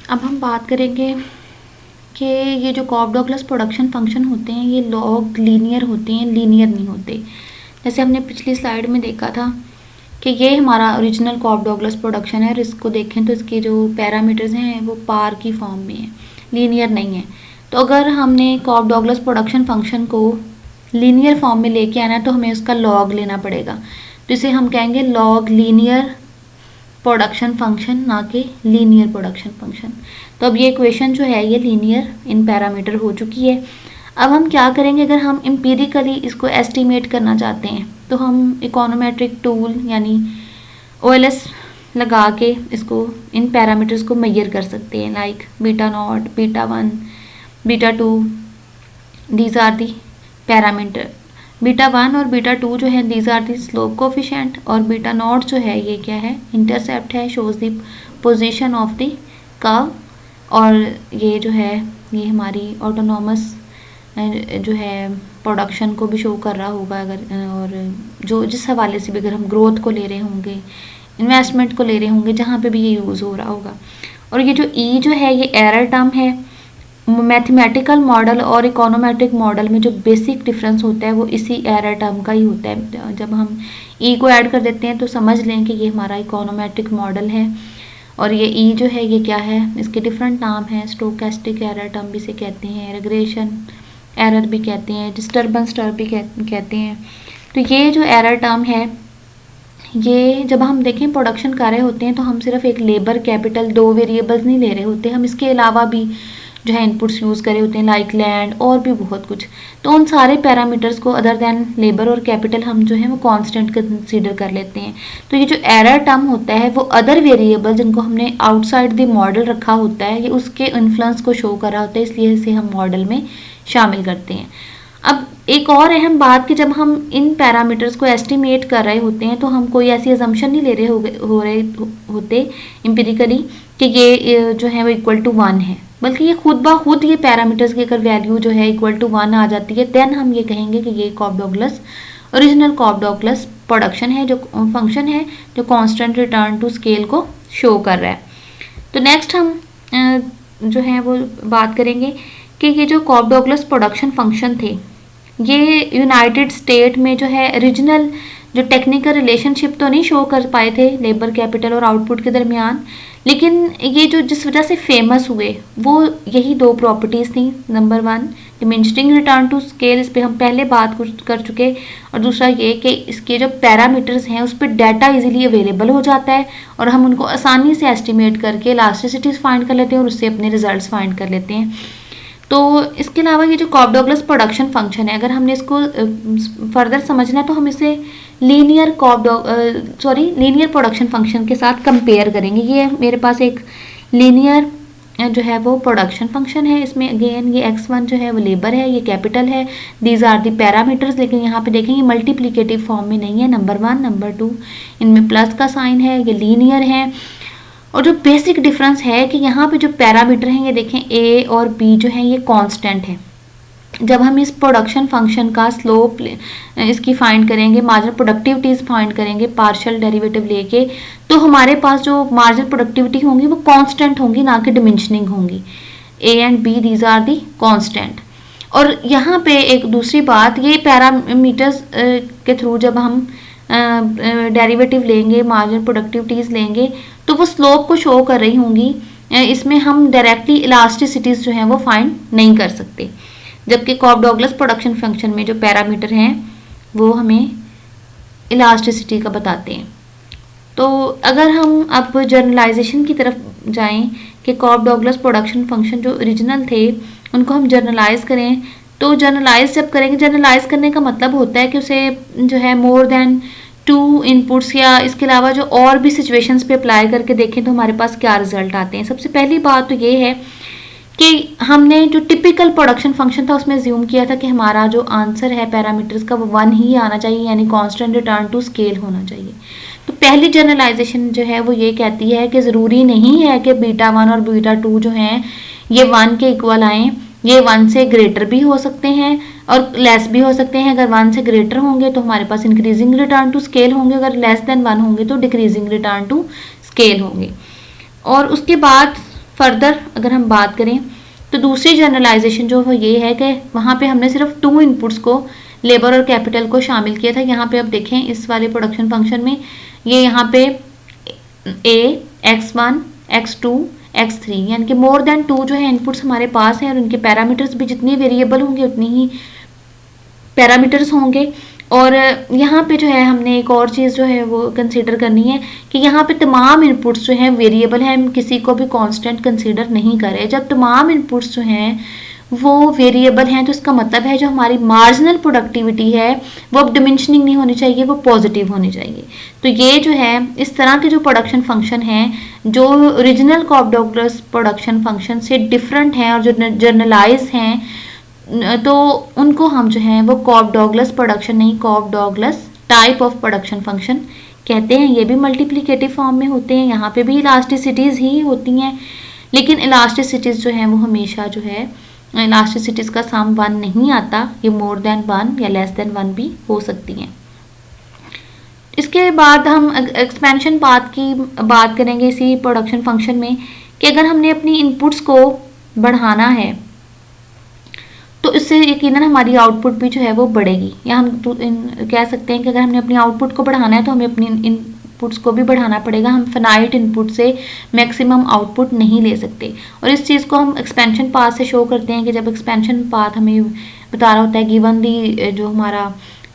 अब हम बात करेंगे कि ये जो कॉफ डॉगलस प्रोडक्शन फंक्शन होते हैं ये लॉग लीनियर होते हैं, लीनियर नहीं होते। जैसे हमने पिछली स्लाइड में देखा था कि ये हमारा ओरिजिनल कॉफ डॉगलस प्रोडक्शन है और इसको देखें तो इसके जो पैरामीटर्स हैं वो पार की फॉर्म में है, लीनियर नहीं है। तो अगर हमने कॉफ डॉगलस प्रोडक्शन फंक्शन को लीनियर फॉर्म में लेके आना है तो हमें उसका लॉग लेना पड़ेगा। तो इसे हम कहेंगे लॉग लीनियर प्रोडक्शन फंक्शन, ना कि लीनियर प्रोडक्शन फंक्शन। तो अब ये इक्वेशन जो है ये लीनियर इन पैरामीटर हो चुकी है। अब हम क्या करेंगे, अगर हम एम्पिरिकली इसको एस्टिमेट करना चाहते हैं तो हम इकोनोमेट्रिक टूल यानी OLS लगा के इसको इन पैरामीटर्स को मेजर कर सकते हैं, like beta nought, beta 1, beta 2, these are the parameter. Beta 1 और बीटा 2 जो है these are the slope coefficient, और बीटा नॉट जो है ये क्या है, इंटरसेप्ट है, shows the position of the curve. और ये जो है ये हमारी ऑटोनॉमस जो है प्रोडक्शन को भी शो कर रहा होगा। अगर और जो जिस हवाले से भी अगर हम ग्रोथ को ले रहे होंगे, इन्वेस्टमेंट को ले रहे होंगे, जहाँ पे भी ये यूज़ हो रहा होगा। और ये जो ई जो है ये एरर टर्म है। मैथमेटिकल मॉडल और इकोनोमेट्रिक मॉडल में जो बेसिक डिफरेंस होता है वो इसी एरर टर्म का ही होता है। जब हम ई को ऐड कर देते हैं तो समझ लें कि ये हमारा इकोनोमेट्रिक मॉडल है। और ये ई जो है ये क्या है, इसके डिफरेंट नाम हैं, स्टोकेस्टिक एरर टर्म भी इसे कहते हैं, रिग्रेशन एरर भी कहते हैं, डिस्टर्बेंस टर्म भी कहते हैं। तो ये जो एरर टर्म है ये जब हम देखें प्रोडक्शन कर रहे होते हैं तो हम सिर्फ एक लेबर कैपिटल 2 वेरिएबल्स नहीं ले रहे होते, हम इसके अलावा भी जो है इनपुट्स यूज़ करे होते हैं, लाइक लैंड और भी बहुत कुछ। तो उन सारे पैरामीटर्स को अदर देन लेबर और कैपिटल हम जो है वो कांस्टेंट कंसीडर कर लेते हैं। तो ये जो एरर टर्म होता है वो अदर वेरिएबल जिनको हमने आउटसाइड द मॉडल रखा होता है ये उसके इन्फ्लुएंस को शो कर रहा होता है, इसलिए इसे हम मॉडल में शामिल करते हैं। अब एक और अहम बात कि जब हम इन पैरामीटर्स को एस्टिमेट कर रहे होते हैं तो हम कोई ऐसी अजम्पशन नहीं ले रहे होते एम्पिरिकली कि ये जो है वो इक्वल टू 1 है, बल्कि ये खुद ब खुद ये पैरामीटर्स की अगर वैल्यू जो है इक्वल टू 1 आ जाती है देन हम ये कहेंगे कि ये कॉफ डॉगलस ओरिजिनल कॉफ डॉगलस प्रोडक्शन है, जो फंक्शन है जो कांस्टेंट रिटर्न टू स्केल को शो कर रहा है। तो नेक्स्ट हम जो है वो बात करेंगे कि ये जो कॉफ डॉगलस प्रोडक्शन फंक्शन थे ये यूनाइटेड स्टेट में जो है ओरिजिनल जो टेक्निकल रिलेशनशिप तो नहीं शो कर पाए थे लेबर कैपिटल और आउटपुट के दरमियान, लेकिन ये जो जिस वजह से फेमस हुए वो यही 2 प्रॉपर्टीज़ थी। Number 1 diminishing return to scale, इस पर हम पहले बात कर चुके, और दूसरा ये कि इसके जो पैरामीटर्स हैं उस पर डाटा इजीली अवेलेबल हो जाता है और हम उनको आसानी से एस्टिमेट करके इलास्टिसिटीज फाइंड कर लेते हैं और उससे अपने रिजल्ट्स फाइंड कर लेते हैं। तो इसके अलावा ये जो कॉफ डॉगलस प्रोडक्शन फंक्शन है अगर हमने इसको फर्दर समझना है तो हम इसे लीनियर प्रोडक्शन फंक्शन के साथ कंपेयर करेंगे। ये मेरे पास एक लीनियर जो है वो प्रोडक्शन फंक्शन है, इसमें अगेन ये x1 जो है वो लेबर है, ये कैपिटल है, दीज आर दी पैरामीटर्स, लेकिन यहाँ पे देखेंगे मल्टीप्लिकेटिव फॉर्म में नहीं है, नंबर 1 नंबर 2 इनमें प्लस का साइन है, ये लीनियर है। और जो बेसिक डिफरेंस है कि यहाँ पे जो पैरामीटर हैं ये देखें a और b जो है ये कांस्टेंट है। जब हम इस प्रोडक्शन फंक्शन का स्लोप इसकी फाइंड करेंगे, मार्जिनल प्रोडक्टिविटीज फाइंड करेंगे पार्शियल डेरिवेटिव लेके, तो हमारे पास जो मार्जिनल प्रोडक्टिविटी होंगी वो कांस्टेंट होंगी, ना कि डिमिनिशिंग होंगी। a and b these are the constant. और यहाँ पे एक दूसरी बात, ये पैरामीटर्स के थ्रू जब हम डेरिवेटिव लेंगे, मार्जिनल प्रोडक्टिविटीज लेंगे, तो वो स्लोप को शो कर रही होंगी। इसमें हम डायरेक्टली इलास्टिसिटीज जो हैं वो फाइंड नहीं कर सकते, जबकि कॉफ डॉगलस प्रोडक्शन फंक्शन में जो पैरामीटर हैं वो हमें इलास्टिसिटी का बताते हैं। तो अगर हम अब जर्नलाइजेशन की तरफ जाएं कि कॉफ डॉगलस प्रोडक्शन फंक्शन जो ओरिजिनल थे उनको हम जर्नलाइज करें, तो जर्नलाइज जब करेंगे, जर्नलाइज करने का मतलब होता है कि उसे जो है मोर देन 2 इनपुट्स या इसके अलावा जो और भी सिचुएशंस पे अप्लाई करके देखें तो हमारे पास क्या रिजल्ट आते हैं। सबसे पहली बात तो ये है कि हमने जो टिपिकल प्रोडक्शन फंक्शन था उसमें ज्यूम किया था कि हमारा जो आंसर है पैरामीटर्स का वो 1 ही आना चाहिए, यानी कांस्टेंट रिटर्न टू स्केल होना चाहिए। तो पहली जनरलाइजेशन जो है वो ये कहती है कि ज़रूरी नहीं है कि बीटा 1 और बीटा 2 जो हैं ये 1 के इक्वल आएँ, ये 1 से ग्रेटर भी हो सकते हैं और लेस भी हो सकते हैं। अगर 1 से ग्रेटर होंगे तो हमारे पास इंक्रीजिंग रिटर्न टू स्केल होंगे, अगर लेस देन 1 होंगे तो डिक्रीजिंग रिटर्न टू स्केल होंगे। और उसके बाद फर्दर अगर हम बात करें तो दूसरी जनरलाइजेशन जो वो ये है कि वहाँ पे हमने सिर्फ 2 इनपुट्स को, लेबर और कैपिटल को शामिल किया था। यहाँ पे अब देखें इस वाले प्रोडक्शन फंक्शन में ये यहाँ पे ए, x1, x2, x3 यानी कि मोर देन 2 जो है इनपुट्स हमारे पास हैं और उनके पैरामीटर्स भी जितनी वेरिएबल होंगे उतनी ही पैरामीटर्स होंगे। और यहाँ पे जो है हमने एक और चीज़ जो है वो कंसीडर करनी है कि यहाँ पे तमाम इनपुट्स जो हैं वेरिएबल हैं, हम किसी को भी कांस्टेंट कंसीडर नहीं करें। जब तमाम इनपुट्स जो हैं वो वेरिएबल हैं तो इसका मतलब है जो हमारी मार्जिनल प्रोडक्टिविटी है वो अब डिमेंशनिंग नहीं होनी चाहिए, वो पॉजिटिव होनी चाहिए। तो ये जो है इस तरह के जो प्रोडक्शन फंक्शन हैं जो ओरिजिनल कॉफ डॉगलस प्रोडक्शन फंक्शन से डिफरेंट हैं और जो जर्नलाइज हैं, तो उनको हम जो है वो कॉफ डॉगलस प्रोडक्शन नहीं, Cobb Douglas type of production function कहते हैं। ये भी मल्टीप्लिकेटिव फॉर्म में होते हैं, यहाँ पे भी इलास्टिसिटीज़ ही होती हैं, लेकिन इलास्टिसिटीज़ जो है वो हमेशा जो है इलास्टिसिटीज़ का सम 1 नहीं आता, ये मोर देन 1 या लेस देन 1 भी हो सकती हैं। इसके बाद हम एक्सपेंशन पाथ की बात करेंगे इसी प्रोडक्शन फंक्शन में कि अगर हमने अपनी इनपुट्स को बढ़ाना है तो इससे यकीनन हमारी आउटपुट भी जो है वो बढ़ेगी, या हम कह सकते हैं कि अगर हमने अपनी आउटपुट को बढ़ाना है तो हमें अपनी इनपुट्स को भी बढ़ाना पड़ेगा। हम फिनाइट इनपुट से मैक्सिमम आउटपुट नहीं ले सकते, और इस चीज़ को हम एक्सपेंशन पाथ से शो करते हैं कि जब एक्सपेंशन पाथ हमें बता रहा होता है गिवन दी जो हमारा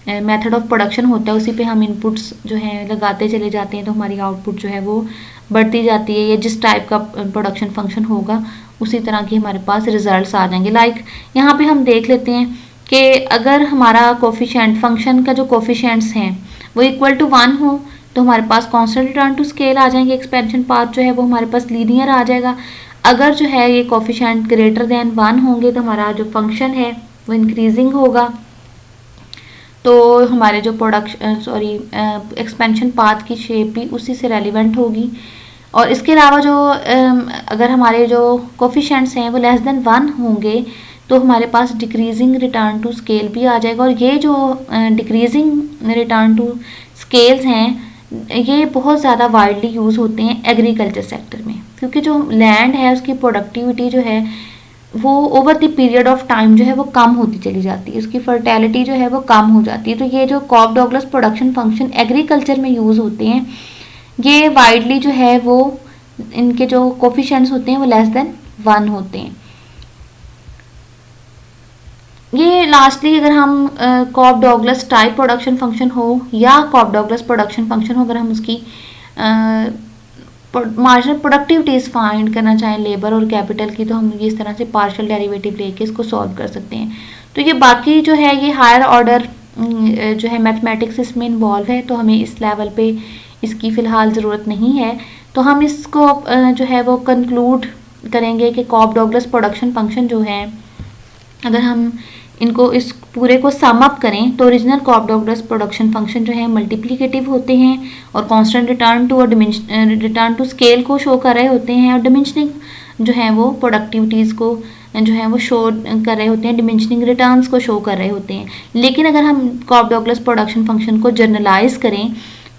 मेथड ऑफ प्रोडक्शन होता है उसी पे हम इनपुट्स जो हैं लगाते चले जाते हैं तो हमारी आउटपुट जो है वो बढ़ती जाती है। ये जिस टाइप का प्रोडक्शन फंक्शन होगा उसी तरह की हमारे पास रिजल्ट्स आ जाएंगे। लाइक यहाँ पे हम देख लेते हैं कि अगर हमारा कोफिशिएंट फंक्शन का जो कोफिशिएंट्स हैं वो इक्वल टू 1 हो तो हमारे पास कांस्टेंट रिटर्न टू स्केल आ जाएंगे, एक्सपेंशन पाथ जो है वो हमारे पास लीनियर आ जाएगा। अगर जो है ये कोफिशिएंट ग्रेटर देन 1 होंगे तो हमारा जो फंक्शन है वो इंक्रीजिंग होगा, तो हमारे जो एक्सपेंशन पाथ की शेप भी उसी से रेलिवेंट होगी। और इसके अलावा जो अगर हमारे जो कोफिशिएंट्स हैं वो लेस देन 1 होंगे तो हमारे पास डिक्रीजिंग रिटर्न टू स्केल भी आ जाएगा। और ये जो डिक्रीजिंग रिटर्न टू स्केल्स हैं ये बहुत ज़्यादा वाइडली यूज़ होते हैं एग्रीकल्चर सेक्टर में, क्योंकि जो लैंड है उसकी प्रोडक्टिविटी जो है वो over the period of time जो है वो कम होती चली जाती है, उसकी फर्टेलिटी जो है वो कम हो जाती है। तो ये जो कॉफ डॉगलस प्रोडक्शन फंक्शन एग्रीकल्चर में यूज़ होते हैं ये वाइडली जो है वो इनके जो कोफिशिएंट्स होते हैं वो लेस देन 1 होते हैं। ये लास्टली अगर हम कॉफ डॉगलस टाइप प्रोडक्शन फंक्शन हो या कॉफ डॉगलस प्रोडक्शन फंक्शन हो, अगर हम उसकी मार्जिनल प्रोडक्टिविटीज फाइंड करना चाहें लेबर और कैपिटल की, तो हम ये इस तरह से पार्शियल डेरिवेटिव लेके इसको सॉल्व कर सकते हैं। तो ये बाकी जो है ये हायर ऑर्डर जो है मैथमेटिक्स इसमें इन्वॉल्व है, तो हमें इस लेवल पे इसकी फ़िलहाल ज़रूरत नहीं है। तो हम इसको जो है वो कंक्लूड करेंगे कि कॉफ डॉगलस प्रोडक्शन फंक्शन जो है अगर हम इनको इस पूरे को सम अप करें तो ओरिजिनल कॉफ डॉगलस प्रोडक्शन फंक्शन जो है मल्टीप्लिकेटिव होते हैं और कांस्टेंट रिटर्न टू और रिटर्न टू स्केल को शो कर रहे होते हैं, और डिमेंशनिंग जो है वो प्रोडक्टिविटीज़ को जो है वो शो कर रहे होते हैं, डिमेंशनिंग रिटर्न्स को शो कर रहे होते हैं। लेकिन अगर हम कॉफ डॉगलस प्रोडक्शन फंक्शन को जर्नलाइज करें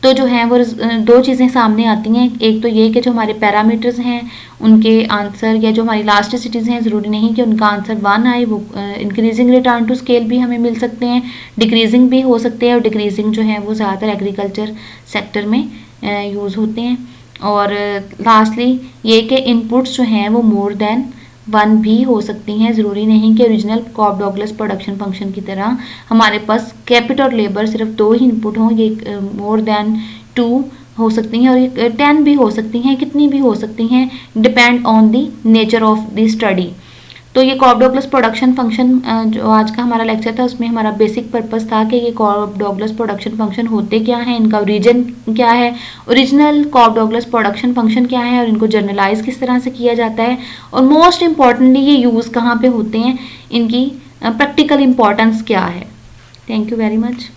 तो जो है वो 2 चीज़ें सामने आती हैं। एक तो ये कि जो हमारे पैरामीटर्स हैं उनके आंसर या जो हमारी इलास्टिसिटीज़ हैं ज़रूरी नहीं कि उनका आंसर 1 आए, वो इंक्रीजिंग रिटर्न टू स्केल भी हमें मिल सकते हैं, डिक्रीजिंग भी हो सकते हैं, और डिक्रीजिंग जो है वो ज़्यादातर एग्रीकल्चर सेक्टर में यूज़ होते हैं। और लास्टली ये कि इनपुट्स जो हैं वो मोर देन 1 भी हो सकती हैं, ज़रूरी नहीं कि ओरिजिनल कॉफ डॉगलस प्रोडक्शन फंक्शन की तरह हमारे पास कैपिटल और लेबर सिर्फ 2 ही इनपुट हों, ये मोर देन 2 हो सकती हैं और ये 10 भी हो सकती हैं, कितनी भी हो सकती हैं, depend on the nature of the study. तो ये कॉफ डॉगलस प्रोडक्शन फंक्शन जो आज का हमारा लेक्चर था उसमें हमारा बेसिक पर्पस था कि ये कॉफ डॉगलस प्रोडक्शन फंक्शन होते क्या हैं, इनका ओरिजिन क्या है, ओरिजिनल कॉफ डॉगलस प्रोडक्शन फंक्शन क्या है और इनको जर्नलाइज किस तरह से किया जाता है, और मोस्ट इम्पॉर्टेंटली ये यूज़ कहाँ पे होते हैं, इनकी प्रैक्टिकल इम्पॉर्टेंस क्या है। Thank you very much.